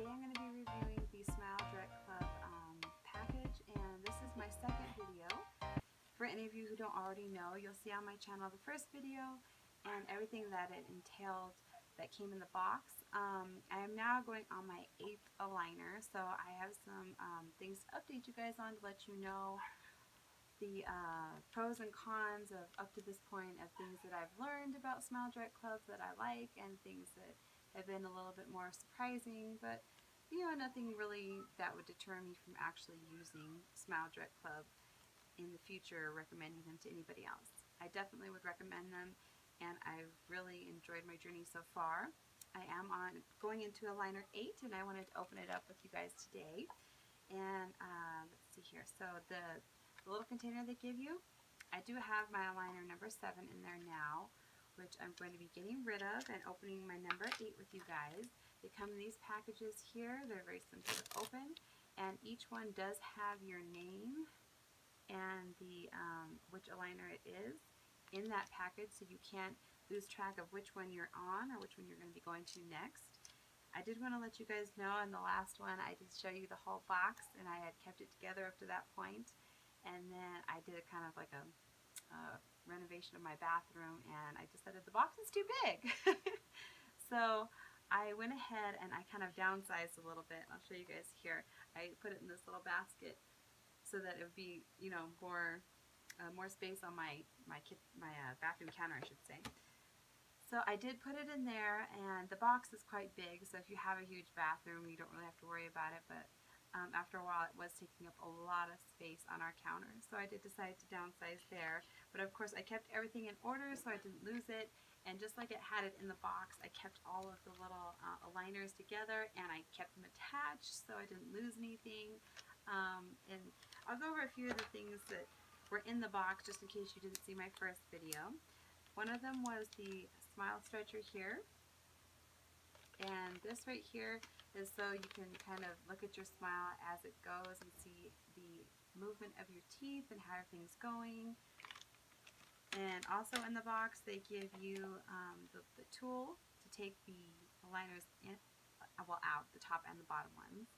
Today I'm going to be reviewing the Smile Direct Club package, and this is my second video. For any of you who don't already know, you'll see on my channel the first video and everything that it entailed that came in the box. I am now going on my 8th aligner, so I have some things to update you guys on to let you know the pros and cons of up to this point of things that I've learned about Smile Direct Club that I like, and things that have been a little bit more surprising, but you know, nothing really that would deter me from actually using Smile Direct Club in the future, recommending them to anybody else. I definitely would recommend them, and I've really enjoyed my journey so far. I am going into aligner 8, and I wanted to open it up with you guys today. And let's see here. So the little container they give you, I do have my aligner number 7 in there now, which I'm going to be getting rid of and opening my number 8 with you guys. They come in these packages here. They're very simple to open, and each one does have your name and the which aligner it is in that package, so you can't lose track of which one you're on or which one you're going to be going to next. I did want to let you guys know in the last one I did show you the whole box, and I had kept it together up to that point, and then I did a kind of like a renovation of my bathroom, and I decided the box is too big. So I went ahead and I kind of downsized a little bit. I'll show you guys here. I put it in this little basket so that it would be, you know, more space on my bathroom counter, I should say. So I did put it in there, and the box is quite big, so if you have a huge bathroom, you don't really have to worry about it, but after a while it was taking up a lot of space on our counter, so I did decide to downsize there. But of course I kept everything in order so I didn't lose it, and just like it had it in the box, I kept all of the little aligners together, and I kept them attached so I didn't lose anything. And I'll go over a few of the things that were in the box just in case you didn't see my first video. One of them was the smile stretcher here, and this right here is so you can kind of look at your smile as it goes and see the movement of your teeth and how everything's going. And also in the box they give you the tool to take the aligners in, out, the top and the bottom ones.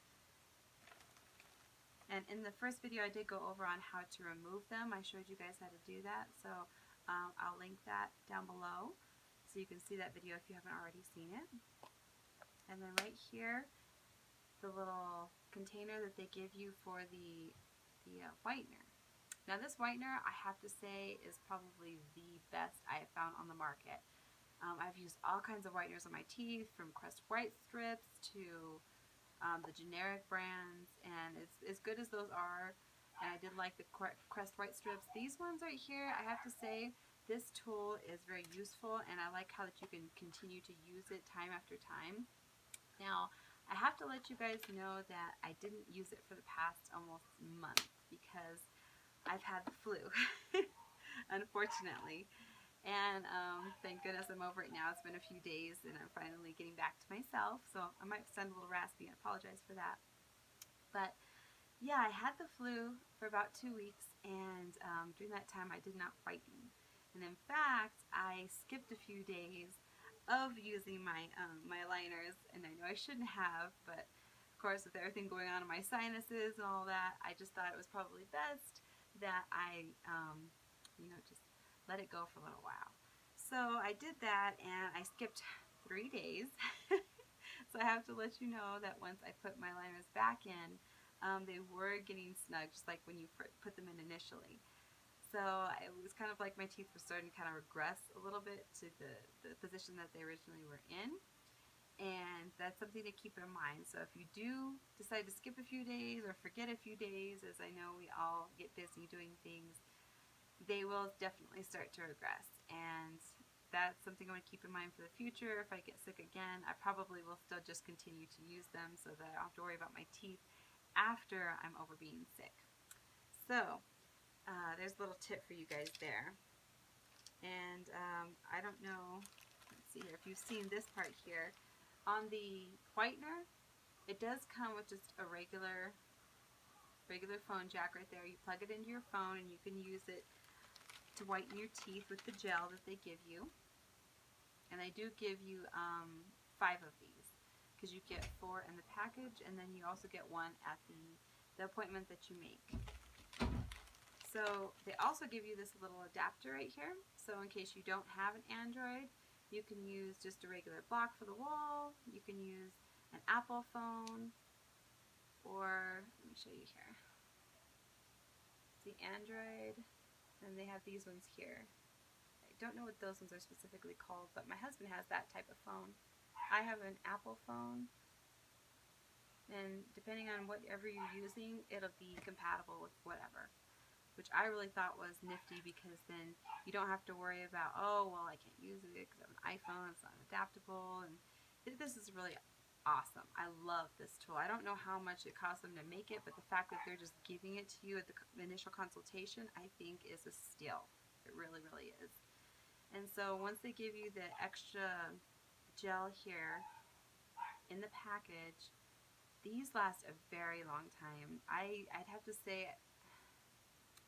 And in the first video I did go over on how to remove them. I showed you guys how to do that, so I'll link that down below so you can see that video if you haven't already seen it. And then right here, the little container that they give you for the whitener. Now this whitener, I have to say, is probably the best I have found on the market. I've used all kinds of whiteners on my teeth, from Crest White Strips to the generic brands, and as good as those are, and I did like the Crest White Strips, these ones right here, I have to say, this tool is very useful, and I like how that you can continue to use it time after time. Now, I have to let you guys know that I didn't use it for the past almost month because I've had the flu, unfortunately. And thank goodness I'm over it now. It's been a few days and I'm finally getting back to myself, so I might sound a little raspy. I apologize for that. But yeah, I had the flu for about 2 weeks, and during that time I did not whiten. And in fact, I skipped a few days of using my my aligners, and I know I shouldn't have, but of course with everything going on in my sinuses and all that, I just thought it was probably best that I you know, just let it go for a little while. So I did that, and I skipped 3 days. So I have to let you know that once I put my aligners back in, they were getting snug, just like when you put them in initially. So it was kind of like my teeth were starting to kind of regress a little bit to the position that they originally were in. And that's something to keep in mind. So if you do decide to skip a few days or forget a few days, as I know we all get busy doing things, they will definitely start to regress. And that's something I want to keep in mind for the future. If I get sick again, I probably will still just continue to use them so that I don't have to worry about my teeth after I'm over being sick. So there's a little tip for you guys there. And I don't know, let's see here, if you've seen this part here. On the whitener, it does come with just a regular phone jack right there. You plug it into your phone and you can use it to whiten your teeth with the gel that they give you. And they do give you 5 of these, because you get 4 in the package, and then you also get 1 at the appointment that you make. So they also give you this little adapter right here. So in case you don't have an Android, you can use just a regular block for the wall. You can use an Apple phone, or let me show you here. See, Android, and they have these ones here. I don't know what those ones are specifically called, but my husband has that type of phone. I have an Apple phone, and depending on whatever you're using, it'll be compatible with whatever, which I really thought was nifty, because then you don't have to worry about, oh, well, I can't use it because I have an iPhone, it's not adaptable, and this is really awesome. I love this tool. I don't know how much it costs them to make it, but the fact that they're just giving it to you at the initial consultation, I think is a steal. It really, really is. And so once they give you the extra gel here in the package, these last a very long time. I'd have to say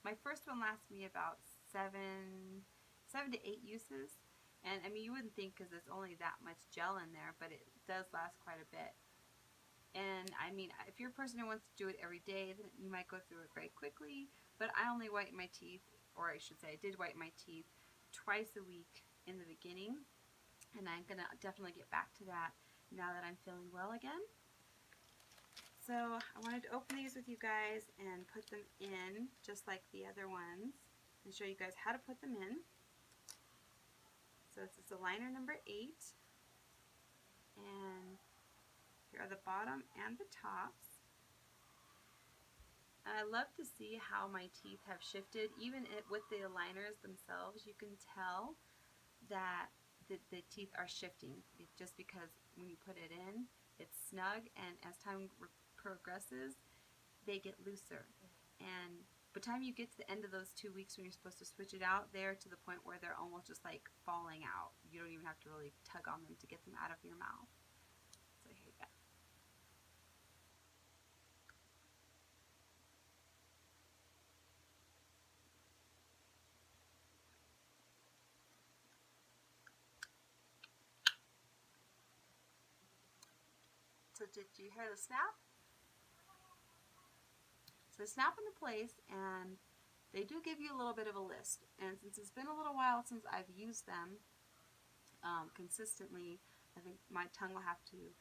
my first one lasted me about 7 to 8 uses. And I mean, you wouldn't think because there's only that much gel in there, but it does last quite a bit. And I mean, if you're a person who wants to do it every day, then you might go through it very quickly. But I only whiten my teeth, or I should say I did whiten my teeth twice a week in the beginning. And I'm going to definitely get back to that now that I'm feeling well again. So I wanted to open these with you guys and put them in just like the other ones and show you guys how to put them in. So this is the liner number 8, and here are the bottom and the tops. And I love to see how my teeth have shifted. Even with the aligners themselves, you can tell that the teeth are shifting, just because when you put it in, it's snug, and as time progresses, they get looser. And by the time you get to the end of those 2 weeks when you're supposed to switch it out, they're to the point where they're almost just like falling out. You don't even have to really tug on them to get them out of your mouth. So here you go. So did you hear the snap? So they snap into place, and they do give you a little bit of a list. And since it's been a little while since I've used them consistently, I think my tongue will have to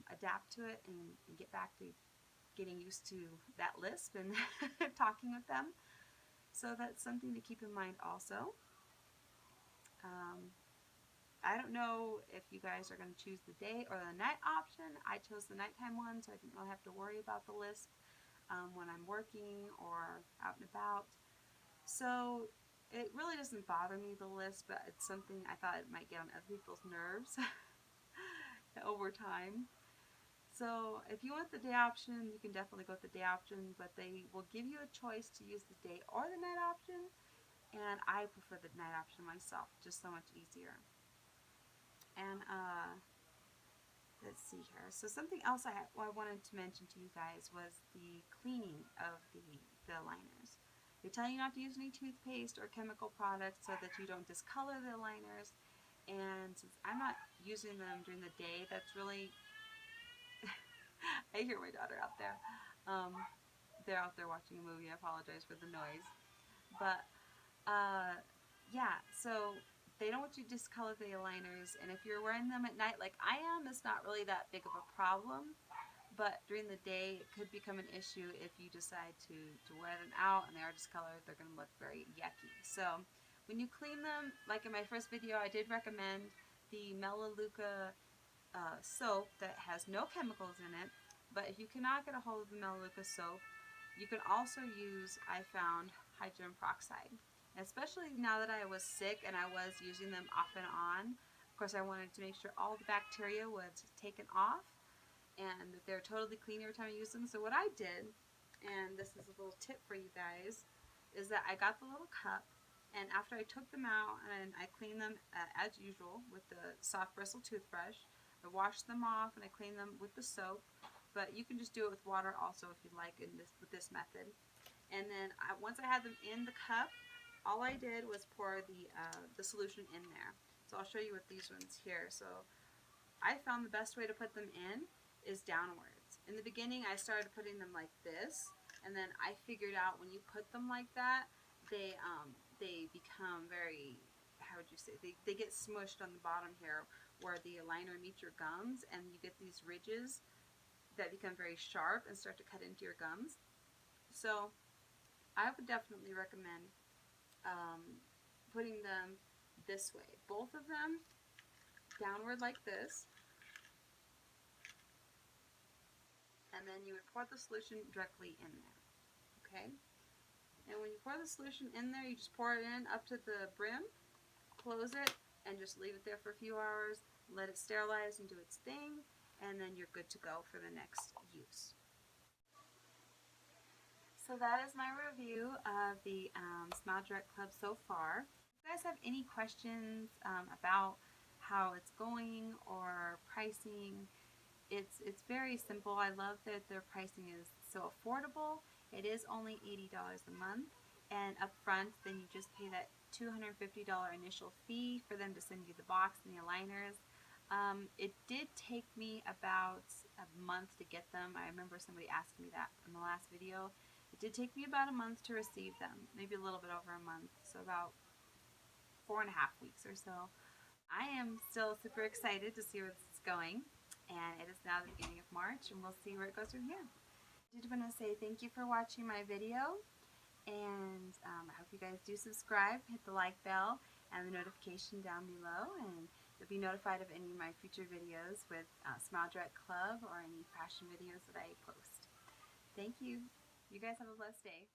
adapt to it and get back to getting used to that lisp and talking with them. So that's something to keep in mind also. I don't know if you guys are going to choose the day or the night option. I chose the nighttime one, so I didn't really have to worry about the lisp when I'm working or out and about. So it really doesn't bother me, the lisp, but it's something I thought it might get on other people's nerves over time. So if you want the day option, you can definitely go with the day option, but they will give you a choice to use the day or the night option, and I prefer the night option myself, just so much easier. And let's see here. So something else I wanted to mention to you guys was the cleaning of the liners. They tell you not to use any toothpaste or chemical products so that you don't discolor the liners. And since I'm not using them during the day, that's really I hear my daughter out there. They're out there watching a movie. I apologize for the noise. But yeah, so they don't want you to discolor the aligners, and if you're wearing them at night like I am, it's not really that big of a problem. But during the day, it could become an issue if you decide to wear them out and they are discolored. They're going to look very yucky. So when you clean them, like in my first video, I did recommend the Melaleuca soap that has no chemicals in it. But if you cannot get a hold of the Melaleuca soap, you can also use, I found, hydrogen peroxide. Especially now that I was sick and I was using them off and on. Of course, I wanted to make sure all the bacteria was taken off and that they're totally clean every time I use them. So what I did, and this is a little tip for you guys, is that I got the little cup, and after I took them out and I cleaned them as usual with the soft bristle toothbrush, I washed them off and I cleaned them with the soap. But you can just do it with water also if you'd like with this method. And then once I had them in the cup, all I did was pour the solution in there. So I'll show you with these ones here. So I found the best way to put them in is downwards. In the beginning, I started putting them like this, and then I figured out when you put them like that, they become very, how would you say, they get smushed on the bottom here where the aligner meets your gums, and you get these ridges that become very sharp and start to cut into your gums. So I would definitely recommend putting them this way. Both of them downward like this. And then you would pour the solution directly in there. Okay? And when you pour the solution in there, you just pour it in up to the brim, close it, and just leave it there for a few hours. Let it sterilize and do its thing, and then you're good to go for the next use. So that is my review of the Smile Direct Club so far. If you guys have any questions about how it's going or pricing, it's very simple. I love that their pricing is so affordable. It is only $80 a month, and up front then you just pay that $250 initial fee for them to send you the box and the aligners. It did take me about a month to get them. I remember somebody asking me that in the last video. It did take me about a month to receive them, maybe a little bit over a month, so about 4.5 weeks or so. I am still super excited to see where this is going, and it is now the beginning of March, and we'll see where it goes from here. I did want to say thank you for watching my video, and I hope you guys do subscribe, hit the like bell, and the notification down below, and you'll be notified of any of my future videos with Smile Direct Club or any fashion videos that I post. Thank you. You guys have a blessed day.